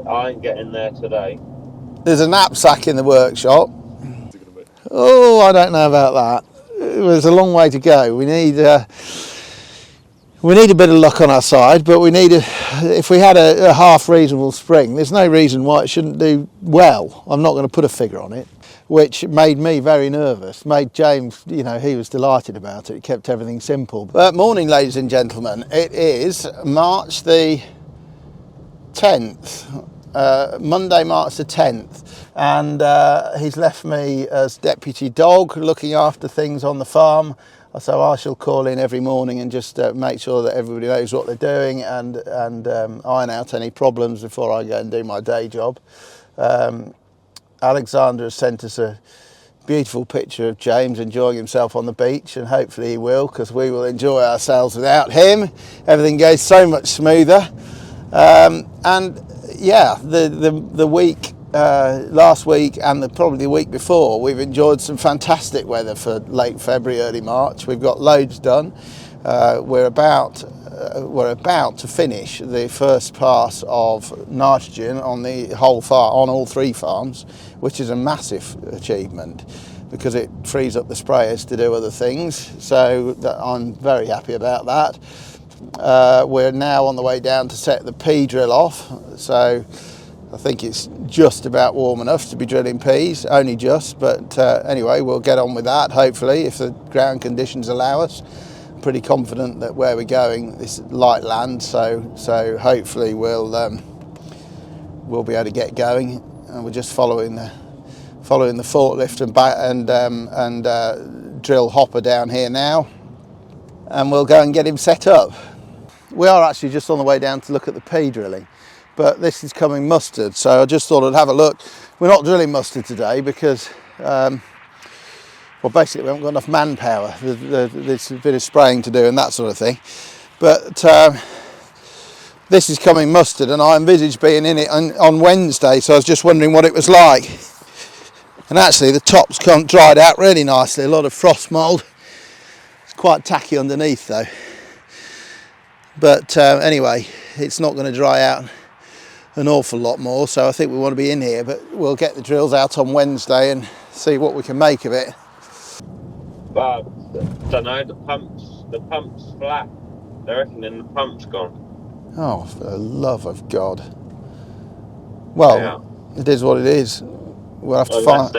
I ain't getting there today. There's a knapsack in the workshop. Oh, I don't know about that. There's a long way to go. We need a bit of luck on our side, but if we had a half reasonable spring, there's no reason why it shouldn't do well. I'm not going to put a figure on it, which made me very nervous. Made James, he was delighted about it. It kept everything simple. Morning, ladies and gentlemen. It is March the 10th, Monday, March the 10th, and he's left me as deputy dog looking after things on the farm. So I shall call in every morning and just make sure that everybody knows what they're doing and iron out any problems before I go and do my day job. Alexander has sent us a beautiful picture of James enjoying himself on the beach, and hopefully he will, because we will enjoy ourselves without him. Everything goes so much smoother. And yeah, the week, last week and probably the week before, we've enjoyed some fantastic weather for late February, early March. We've got loads done. We're about to finish the first pass of nitrogen on the whole farm, on all three farms, which is a massive achievement because it frees up the sprayers to do other things. So I'm very happy about that. We're now on the way down to set the pea drill off, so I think it's just about warm enough to be drilling peas, only just, but anyway, we'll get on with that hopefully if the ground conditions allow us. Pretty confident that where we're going, this is light land, so hopefully we'll be able to get going, and we're just following the forklift and drill hopper down here now, and we'll go and get him set up. We are actually just on the way down to look at the pea drilling, but this is coming mustard, so I just thought I'd have a look. We're not drilling mustard today because well, basically we haven't got enough manpower. There's a bit of spraying to do and that sort of thing, but this is coming mustard, and I envisaged being in it on Wednesday, so I was just wondering what it was like. And actually the top's dried out really nicely, a lot of frost mould. It's quite tacky underneath though. But anyway, it's not going to dry out an awful lot more, so I think we want to be in here, but we'll get the drills out on Wednesday and see what we can make of it. But I don't know, the pump's flat. I reckon the pump's gone. Oh, for the love of God. Well, yeah. It is what it is. We'll have to find...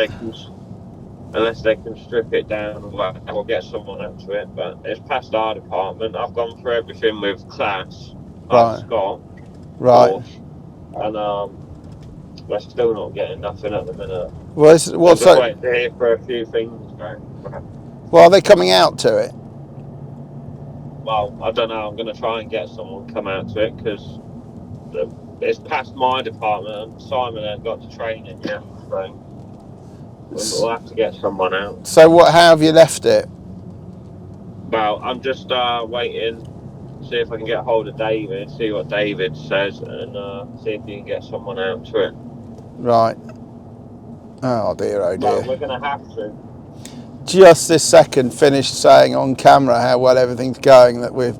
Unless they can strip it down, we'll get someone out to it. But it's past our department. I've gone through everything with Class, Scott, right, Horsch, and we're still not getting nothing at the minute. Well, I'm just waiting to hear for a few things. Well, are they coming out to it? Well, I don't know. I'm going to try and get someone to come out to it because it's past my department, and Simon ain't got to train it yet. So we'll have to get someone out. So how have you left it? Well, I'm just waiting to see if I can get hold of David, see what David says, and see if you can get someone out to it. Right. Oh dear, oh dear. Well, we're going to have to. Just this second finished saying on camera how well everything's going, that we've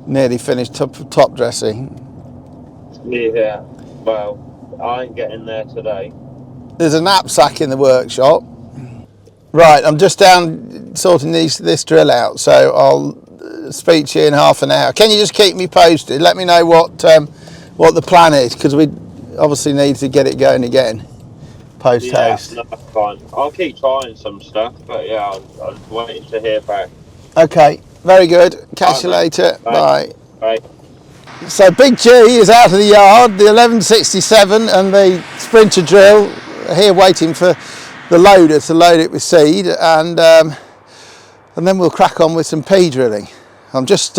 nearly finished top dressing. Yeah, well, I ain't getting there today. There's a knapsack in the workshop. Right, I'm just down sorting this drill out, so I'll speak to you in half an hour. Can you just keep me posted? Let me know what the plan is, because we obviously need to get it going again post haste. Yeah, no, that's fine. I'll keep trying some stuff, but yeah, I'm waiting to hear back. Okay, very good. Catch you later. Bye. Bye. So Big G is out of the yard, the 1167 and the Sprinter drill here waiting for the loader to load it with seed, and then we'll crack on with some pea drilling. I'm just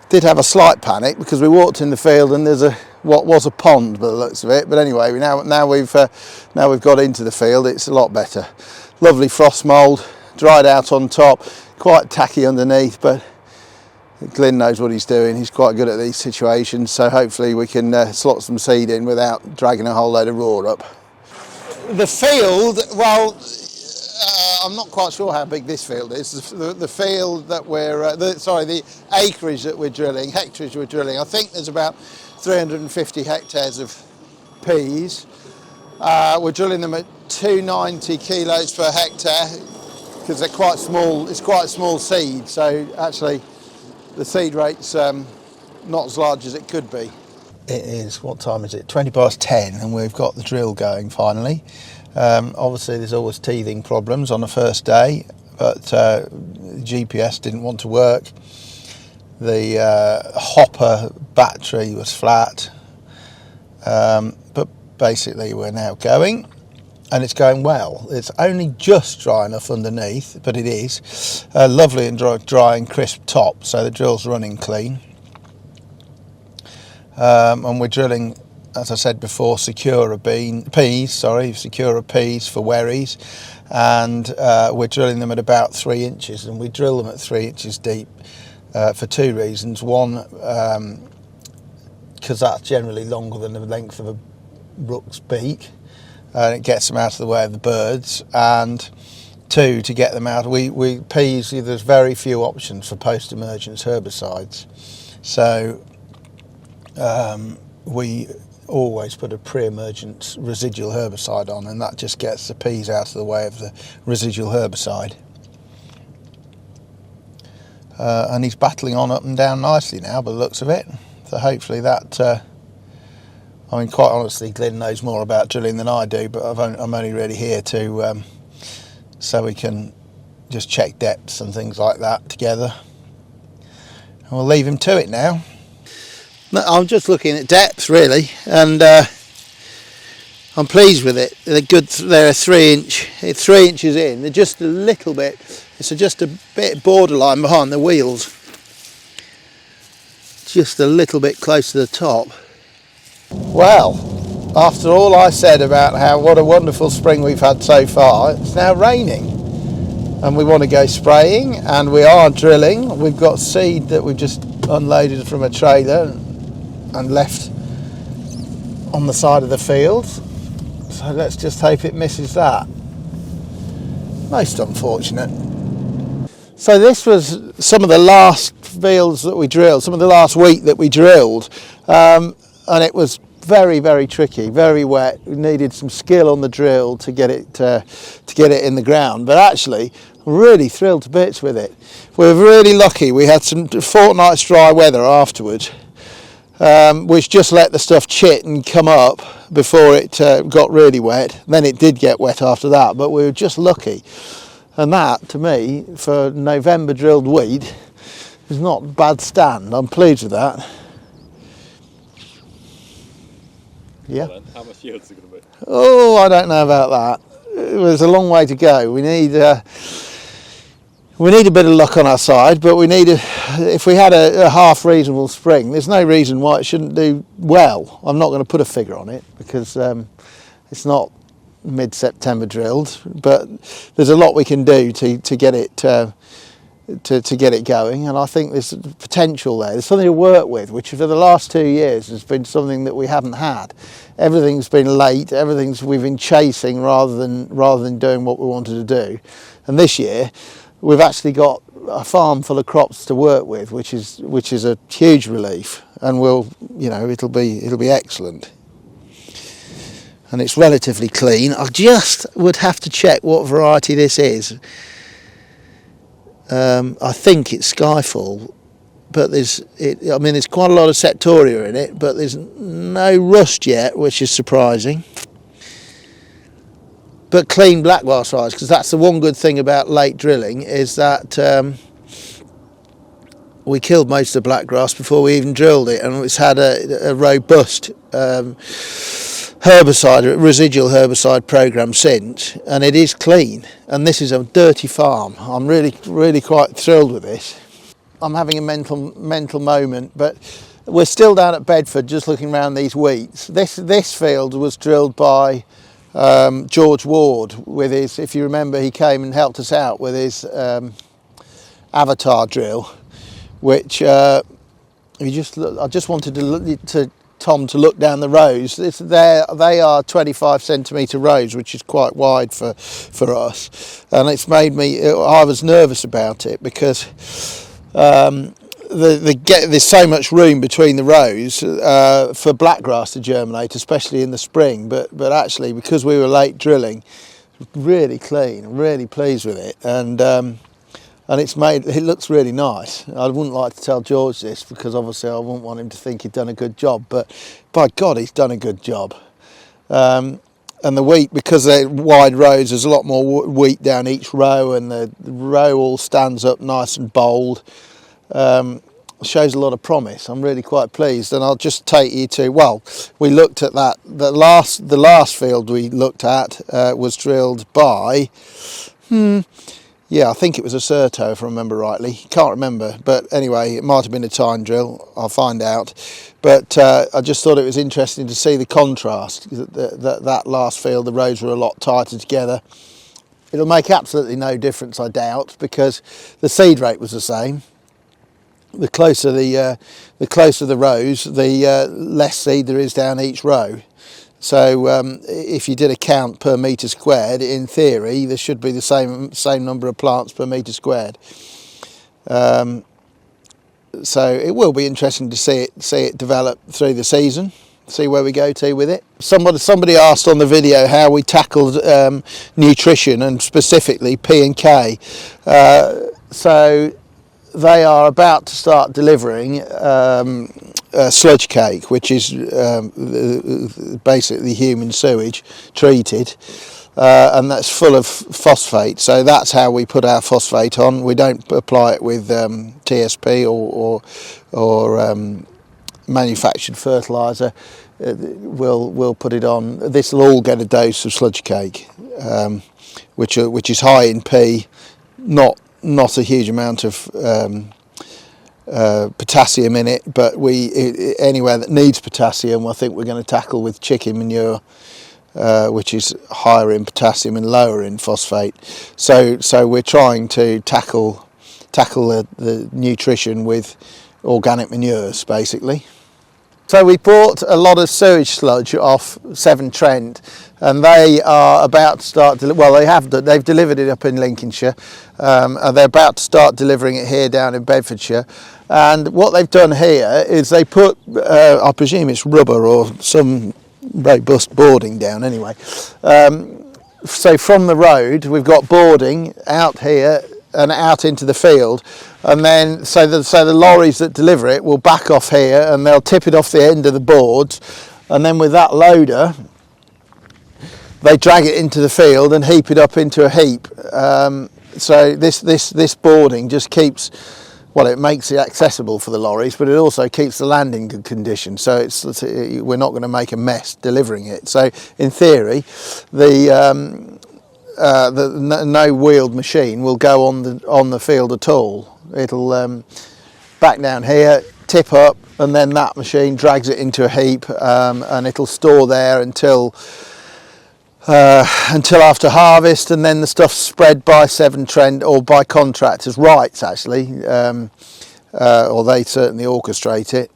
did have a slight panic because we walked in the field and there's what was a pond by the looks of it, but anyway, now we've got into the field, it's a lot better. Lovely frost mould, dried out on top, quite tacky underneath, but Glyn knows what he's doing. He's quite good at these situations, so hopefully we can slot some seed in without dragging a whole load of raw up. The field, well, I'm not quite sure how big this field is. The field that we're, the acreage that we're drilling, hectares we're drilling, I think there's about 350 hectares of peas. We're drilling them at 290 kilos per hectare because they're quite small. It's quite a small seed, so actually the seed rate's not as large as it could be. It is, what time is it? 20 past 10, and we've got the drill going finally. Obviously there's always teething problems on the first day, but the GPS didn't want to work. The hopper battery was flat, but basically we're now going, and it's going well. It's only just dry enough underneath, but it is lovely and dry and crisp top, so the drill's running clean. And we're drilling, as I said before, Secura peas for wherries, and we're drilling them at about 3 inches, and we drill them at 3 inches deep for two reasons. One, because that's generally longer than the length of a rook's beak, and it gets them out of the way of the birds, and two, to get them out. Peas, there's very few options for post-emergence herbicides, so we always put a pre-emergence residual herbicide on, and that just gets the peas out of the way of the residual herbicide. And he's battling on up and down nicely now by the looks of it, so hopefully that I mean, quite honestly, Glyn knows more about drilling than I do, but I'm only really here to so we can just check depths and things like that together, and we'll leave him to it now. I'm just looking at depth really, and I'm pleased with it. They're good. They're 3 inches in. They're just a little bit. It's just a bit borderline behind the wheels. Just a little bit close to the top. Well, after all I said about what a wonderful spring we've had so far, it's now raining, and we want to go spraying, and we are drilling. We've got seed that we've just unloaded from a trailer and left on the side of the field, so let's just hope it misses that. Most unfortunate. So this was some of the last fields that we drilled, some of the last week that we drilled, and it was very, very tricky, very wet. We needed some skill on the drill to get it in the ground, but actually I'm really thrilled to bits with it. We were really lucky. We had some fortnights dry weather afterwards, which just let the stuff chit and come up before it got really wet. Then it did get wet after that, but we were just lucky. And that, to me, for November drilled wheat, is not a bad stand. I'm pleased with that. Yeah. Well, then, how much yields are going to be? Oh, I don't know about that. There's a long way to go. We need a bit of luck on our side, but if we had a half reasonable spring, there's no reason why it shouldn't do well. I'm not going to put a figure on it because it's not mid-September drilled, but there's a lot we can do to get it to get it going, and I think there's potential there. There's something to work with, which for the last 2 years has been something that we haven't had. Everything's been late. We've been chasing rather than doing what we wanted to do. And this year, we've actually got a farm full of crops to work with, which is a huge relief, and it'll be excellent. And it's relatively clean. I just would have to check what variety this is. I think it's Skyfall, but there's quite a lot of septoria in it, but there's no rust yet, which is surprising. But clean blackgrass rise, because that's the one good thing about late drilling, is that we killed most of the blackgrass before we even drilled it, and it's had a robust residual herbicide program since, and it is clean. And this is a dirty farm. I'm really quite thrilled with this. I'm having a mental moment, but we're still down at Bedford just looking around these wheats. This field was drilled by George Ward with his, if you remember, he came and helped us out with his Avatar drill, which I just wanted Tom to look down the rows. They are 25 centimetre rows, which is quite wide for us, and it's made me. I was nervous about it because there's so much room between the rows for blackgrass to germinate, especially in the spring. But actually, because we were late drilling, really clean. I'm really pleased with it, and it looks really nice. I wouldn't like to tell George this because obviously I wouldn't want him to think he'd done a good job, but by God, he's done a good job. And the wheat, because they're wide rows, there's a lot more wheat down each row, and the row all stands up nice and bold. Shows a lot of promise. I'm really quite pleased, and I'll just take you to, well, we looked at that, the last field we looked at was drilled by, yeah, I think it was a Certo, if I remember rightly. Can't remember, but anyway, it might have been a time drill. I'll find out. But I just thought it was interesting to see the contrast. That last field, the rows were a lot tighter together. It'll make absolutely no difference, I doubt, because the seed rate was the same. The closer the rows, the less seed there is down each row. So if you did a count per metre squared, in theory, there should be the same number of plants per metre squared. So it will be interesting to see it develop through the season, see where we go to with it. Somebody asked on the video how we tackled nutrition, and specifically P and K. So they are about to start delivering sludge cake, which is basically human sewage treated, and that's full of phosphate. So that's how we put our phosphate on. We don't apply it with TSP or manufactured fertiliser. We'll put it on. This will all get a dose of sludge cake, which is high in P, not a huge amount of potassium in it, but anywhere that needs potassium, I think we're going to tackle with chicken manure, which is higher in potassium and lower in phosphate. So we're trying to tackle the nutrition with organic manures, basically. So we bought a lot of sewage sludge off Severn Trent, and they are about to start. They've delivered it up in Lincolnshire, and they're about to start delivering it here down in Bedfordshire. And what they've done here is they put, I presume it's rubber or some robust boarding down anyway. So from the road, we've got boarding out here and out into the field, and then so the lorries that deliver it will back off here, and they'll tip it off the end of the boards, and then with that loader they drag it into the field and heap it up into a heap. So this boarding just keeps, well, it makes it accessible for the lorries, but it also keeps the land in good condition, so we're not going to make a mess delivering it. So in theory, the no wheeled machine will go on the field at all. It'll back down here, tip up, and then that machine drags it into a heap, and it'll store there until after harvest, and then the stuff's spread by Severn Trent or by contractors' rights actually, or they certainly orchestrate it.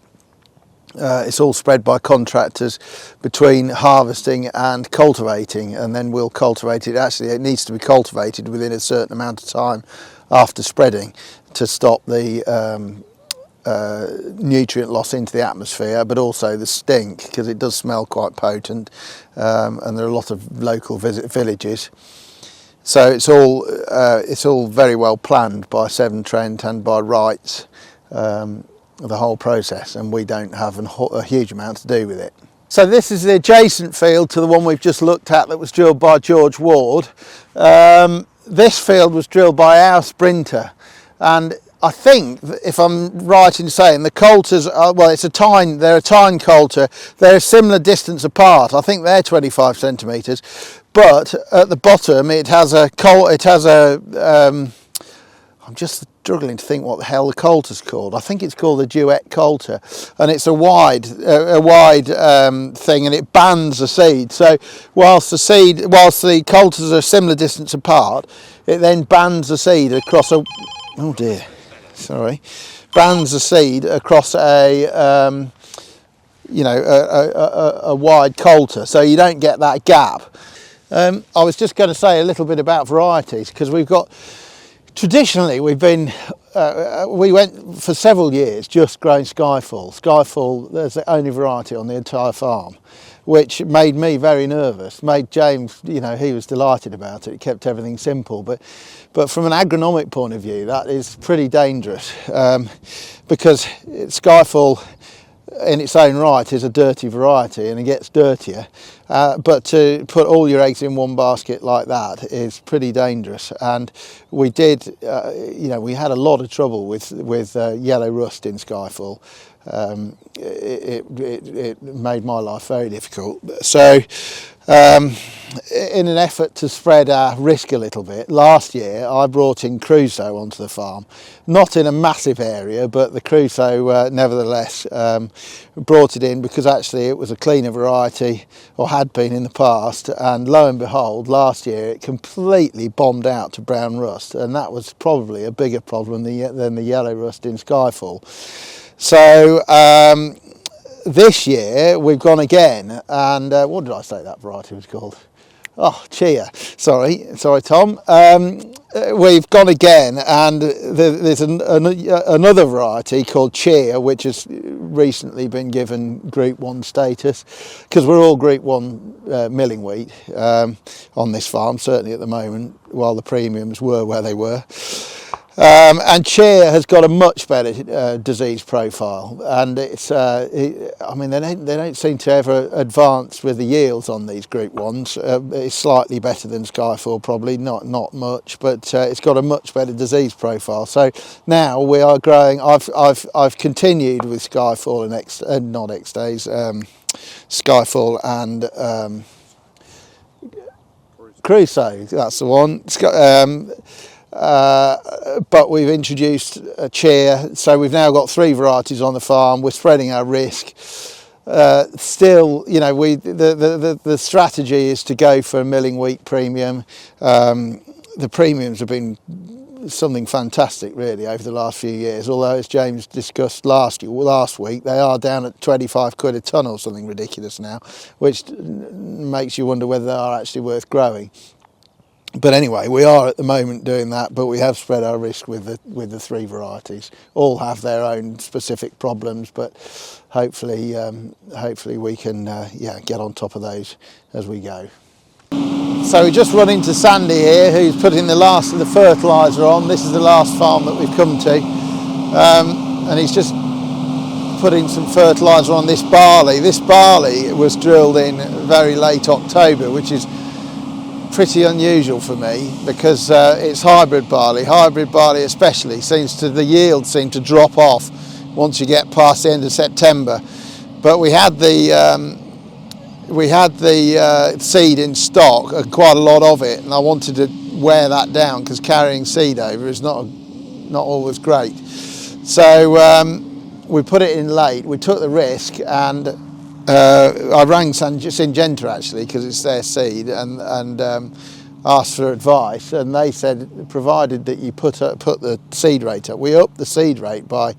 It's all spread by contractors between harvesting and cultivating, and then we'll cultivate it. Actually, it needs to be cultivated within a certain amount of time after spreading to stop the nutrient loss into the atmosphere, but also the stink, because it does smell quite potent, and there are a lot of local villages. So it's all very well planned by Severn Trent and by rights, the whole process, and we don't have a huge amount to do with it. So this is the adjacent field to the one we've just looked at that was drilled by George Ward. This field was drilled by our Sprinter, and I think, if I'm right in saying, the coulters are, well, they're a tine coulter. They're a similar distance apart. I think they're 25 centimetres, but at the bottom it has I'm just struggling to think what the hell the coulter's called. I think it's called a duet coulter, and it's a wide thing, and it bands the seed. So whilst the coulters are a similar distance apart, it then bands the seed across bands the seed across a wide coulter, so you don't get that gap. I was just going to say a little bit about varieties, because traditionally we've been we went for several years just growing Skyfall. Skyfall, there's the only variety on the entire farm, which made me very nervous. Made James, you know, he was delighted about it. It kept everything simple. But from an agronomic point of view, that is pretty dangerous because Skyfall in its own right is a dirty variety and it gets dirtier. But to put all your eggs in one basket like that is pretty dangerous. And we did, you know, we had a lot of trouble with yellow rust in Skyfall. It made my life very difficult. So in an effort to spread our risk a little bit, last year I brought in Crusoe onto the farm, not in a massive area, but the Crusoe nevertheless brought it in because actually it was a cleaner variety, or had been in the past, and lo and behold last year it completely bombed out to brown rust, and that was probably a bigger problem than the yellow rust in Skyfall. So this year we've gone again, and what did I say that variety was called? Oh, Chia. Sorry, Tom. We've gone again, and there's another variety called Chia, which has recently been given Group 1 status, because we're all Group 1 milling wheat on this farm, certainly at the moment, while the premiums were where they were. And Chia has got a much better disease profile, and it's I mean they don't seem to ever advance with the yields on these Group 1s. It's slightly better than Skyfall, probably not much, but it's got a much better disease profile. So now we are growing. I've continued with Skyfall and not X-Days, Skyfall and Crusoe. That's the one. But we've introduced a Chia, so we've now got 3 varieties on the farm. We're spreading our risk. Still, you know, the strategy is to go for a milling wheat premium. The premiums have been something fantastic really over the last few years, although as James discussed last week, they are down at 25 quid a tonne or something ridiculous now, which makes you wonder whether they are actually worth growing. But anyway, we are at the moment doing that, but we have spread our risk with the 3 varieties. All have their own specific problems, but hopefully we can get on top of those as we go. So we just run into Sandy here, who's putting the last of the fertiliser on. This is the last farm that we've come to, and he's just putting some fertiliser on this barley. This barley was drilled in very late October, which is pretty unusual for me because it's hybrid barley. Hybrid barley especially the yields seem to drop off once you get past the end of September. But we had the seed in stock, quite a lot of it, and I wanted to wear that down because carrying seed over is not always great. So we put it in late. We took the risk, and I rang Syngenta actually because it's their seed, and asked for advice, and they said provided that you put the seed rate up. We upped the seed rate by, I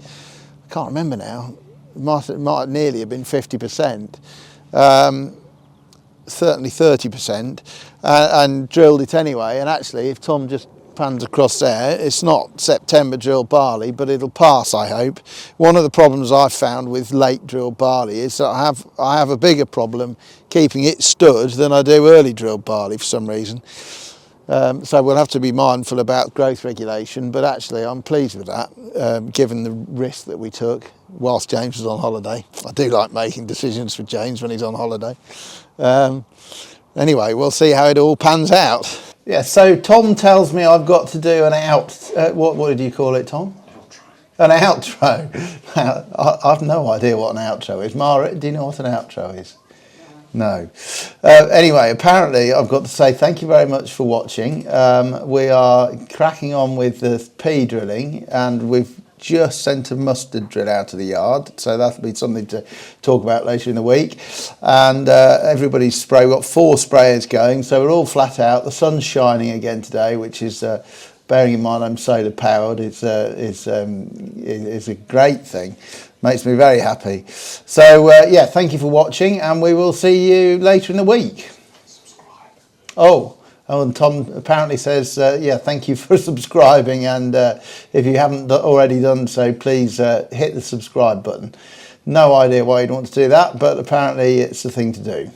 can't remember now, it might nearly have been 50%, certainly 30%, and drilled it anyway. And actually, if Tom just pans across there, it's not September drilled barley, but it'll pass, I hope. One of the problems I've found with late drilled barley is that I have a bigger problem keeping it stood than I do early drilled barley for some reason. So we'll have to be mindful about growth regulation, but actually I'm pleased with that, given the risk that we took whilst James was on holiday. I do like making decisions for James when he's on holiday. Anyway, we'll see how it all pans out. Yeah, so Tom tells me I've got to do an what did you call it, Tom? Outro. An outro. I've no idea what an outro is. Mara, do you know what an outro is? No. Anyway, apparently I've got to say thank you very much for watching. We are cracking on with the pea drilling, and we've just sent a mustard drill out of the yard, so that'll be something to talk about later in the week. And everybody's got 4 sprayers going, so we're all flat out. The sun's shining again today, which is bearing in mind I'm solar powered, is a great thing. Makes me very happy. So yeah, thank you for watching, and we will see you later in the week. Subscribe. Oh, Oh, and Tom apparently says, yeah, thank you for subscribing. And if you haven't already done so, please hit the subscribe button. No idea why you'd want to do that, but apparently it's the thing to do.